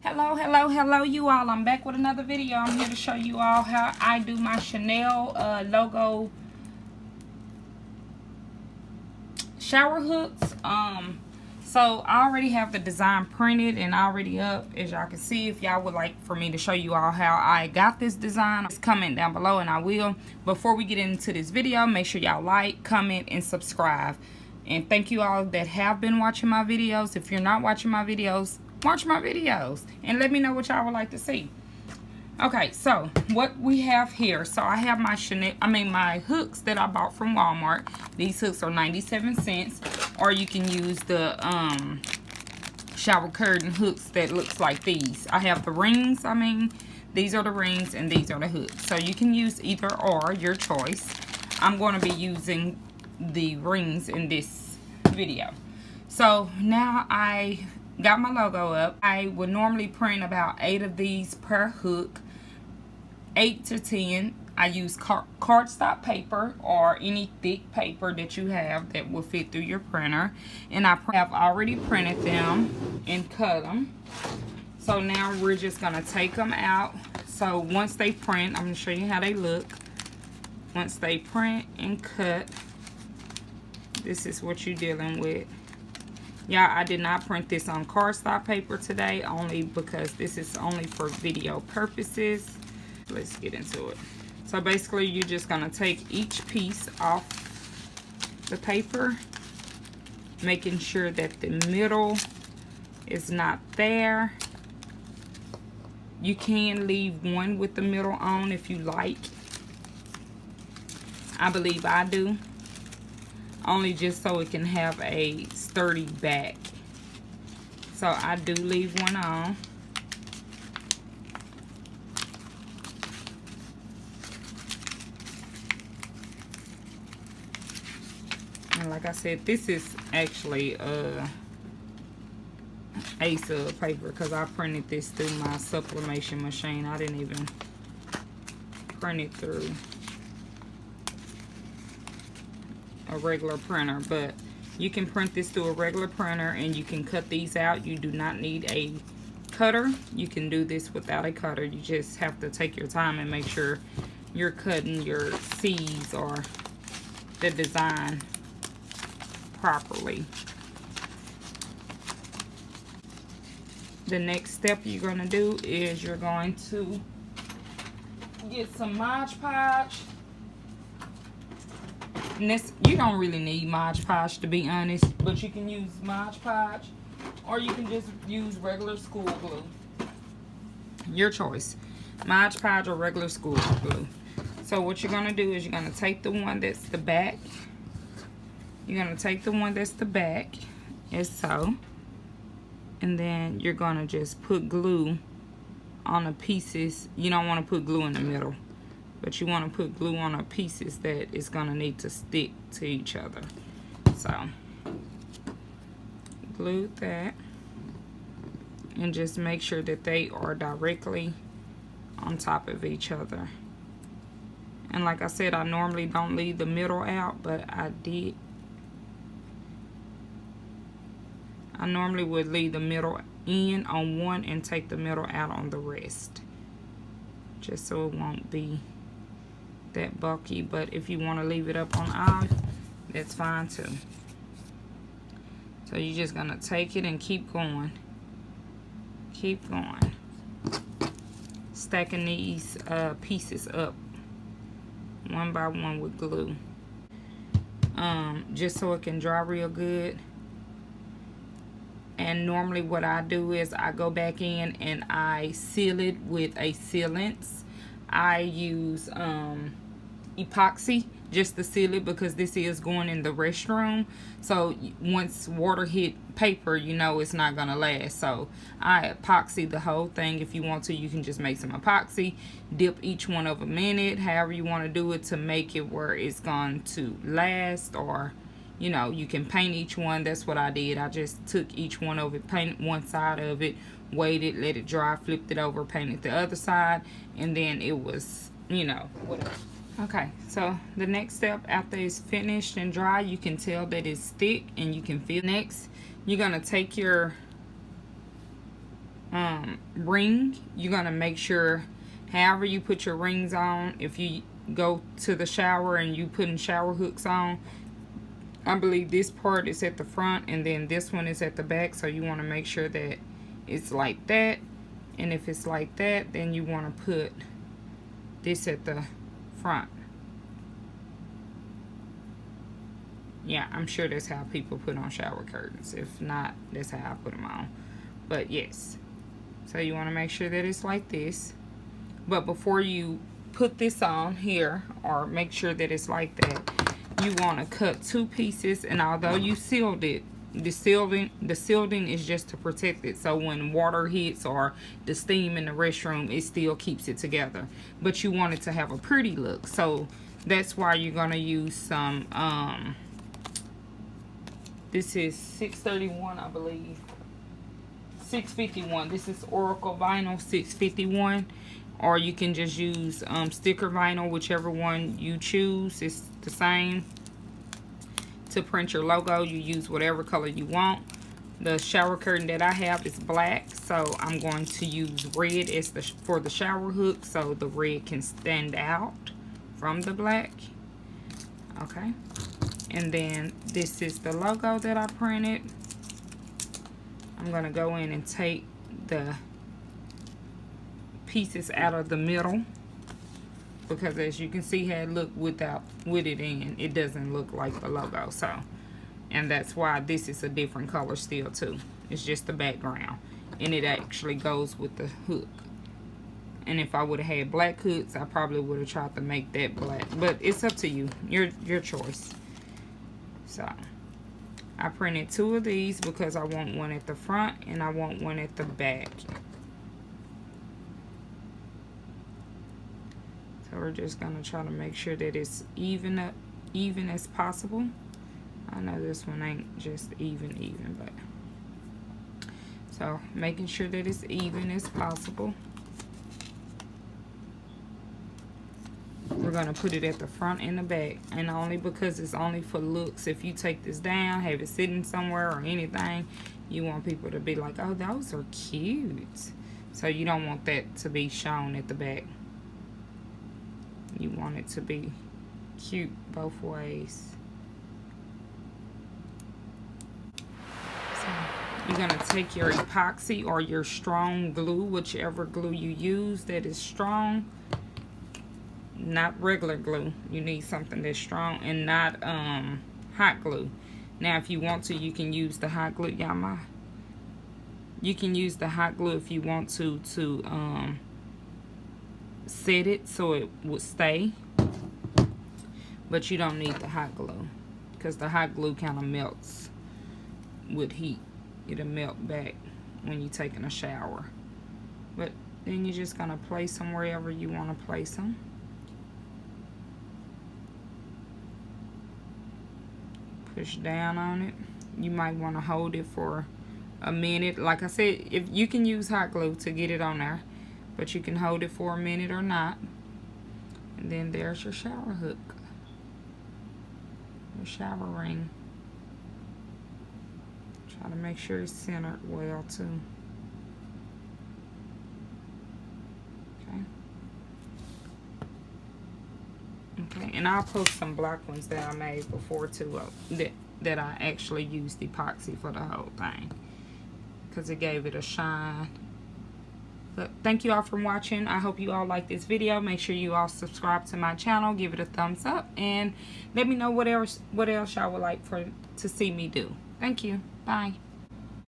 Hello you all. I'm back with another video. I'm here to show you all how I do my Chanel logo shower hooks. So I already have the design printed and already up, as y'all can see. If y'all would like for me to show you all how I got this design, just comment down below and I will. Before we get into this video, make sure y'all like, comment, and subscribe. And thank you all that have been watching my videos. If you're not watching my videos, watch my videos and let me know what y'all would like to see. Okay, so what we have here, so I have my my hooks that I bought from Walmart. These hooks are 97 cents, or you can use the shower curtain hooks that looks like these. I have the rings, these are the rings and these are the hooks. So you can use either or, your choice. I'm going to be using the rings in this video. So now I got my logo up. I would normally print about 8 of these per hook, 8 to 10. I use cardstock paper or any thick paper that you have that will fit through your printer, and I have already printed them and cut them. So now we're just gonna take them out. So once they print, I'm gonna show you how they look. Once they print and cut, this is what you're dealing with. Yeah, I did not print this on cardstock paper today, only because this is only for video purposes. Let's get into it. So basically, you're just gonna take each piece off the paper, making sure that the middle is not there. You can leave one with the middle on if you like. I believe I do. Only just so it can have a sturdy back. So I do leave one on. And like I said, this is actually Asa paper because I printed this through my sublimation machine. I didn't even print it through a regular printer, but you can print this through a regular printer and you can cut these out. You do not need a cutter. You can do this without a cutter. You just have to take your time and make sure you're cutting your C's or the design properly. The next step you're going to do is you're going to get some Mod Podge. And this, you don't really need Mod Podge, to be honest, but you can use Mod Podge or you can just use regular school glue. Your choice. Mod Podge or regular school glue. So what you're going to do is you're going to take the one that's the back. You're going to take the one that's the back, as so. And then you're going to just put glue on the pieces. You don't want to put glue in the middle, but you want to put glue on the pieces that is going to need to stick to each other. So, glue that. And just make sure that they are directly on top of each other. And like I said, I normally don't leave the middle out, but I did. I normally would leave the middle in on one and take the middle out on the rest, just so it won't be that bulky. But if you want to leave it up on all, that's fine too. So you're just gonna take it and keep going, stacking these pieces up one by one with glue, just so it can dry real good. And normally what I do is I go back in and I seal it with a sealant. I use epoxy just to seal it because this is going in the restroom. So once water hit paper, you know it's not gonna last. So I epoxy the whole thing. If you want to, you can just make some epoxy, dip each one of them in it, however you want to do it to make it where it's going to last. Or you know, you can paint each one. That's what I did. I just took each one of it, painted one side of it, waited, let it dry, flipped it over, painted the other side, and then it was, you know, whatever. Okay, so the next step after it's finished and dry, you can tell that it's thick and you can feel. Next, you're gonna take your ring, you're going to make sure however you put your rings on, if you go to the shower and you putting shower hooks on, I believe this part is at the front and then this one is at the back, so you want to make sure that it's like that. And if it's like that, then you want to put this at the front. Yeah, I'm sure that's how people put on shower curtains. If not, that's how I put them on. But yes, so you want to make sure that it's like this. But before you put this on here, or make sure that it's like that, you want to cut 2 pieces. And although you sealed it, the sealing is just to protect it, so when water hits or the steam in the restroom, it still keeps it together. But you want it to have a pretty look, so that's why you're gonna use some this is 631, I believe, 651. This is Oracle vinyl 651, or you can just use sticker vinyl, whichever one you choose. It's the same. To print your logo, you use whatever color you want. The shower curtain that I have is black, so I'm going to use red as for the shower hook, so the red can stand out from the black. Okay, and then this is the logo that I printed. I'm going to go in and take the pieces out of the middle, because as you can see how it look with it in, it doesn't look like the logo. So, and that's why this is a different color still too. It's just the background, and it actually goes with the hook. And if I would have had black hooks, I probably would have tried to make that black, but it's up to you, your choice. So I printed 2 of these because I want one at the front and I want one at the back. So we're just gonna try to make sure that it's even as possible. I know this one ain't just even, but so making sure that it's even as possible. We're gonna put it at the front and the back, and only because it's only for looks. If you take this down, have it sitting somewhere or anything, you want people to be like, oh, those are cute. So you don't want that to be shown at the back. You want it to be cute both ways. So you're going to take your epoxy or your strong glue, whichever glue you use that is strong. Not regular glue. You need something that's strong, and not hot glue. Now if you want to, you can use the hot glue. You can use the hot glue if you want to set it so it would stay, but you don't need the hot glue, because the hot glue kind of melts with heat. It'll melt back when you're taking a shower. But then you're just gonna place them wherever you want to place them. Push down on it. You might want to hold it for a minute. Like I said, if you can use hot glue to get it on there, but you can hold it for a minute or not. And then there's your shower hook, your shower ring. Try to make sure it's centered well too. Okay, and I'll post some black ones that I made before too, that I actually used epoxy for the whole thing, because it gave it a shine. But thank you all for watching. I hope you all like this video. Make sure you all subscribe to my channel, give it a thumbs up, and let me know what else y'all would like to see me do. Thank you. Bye.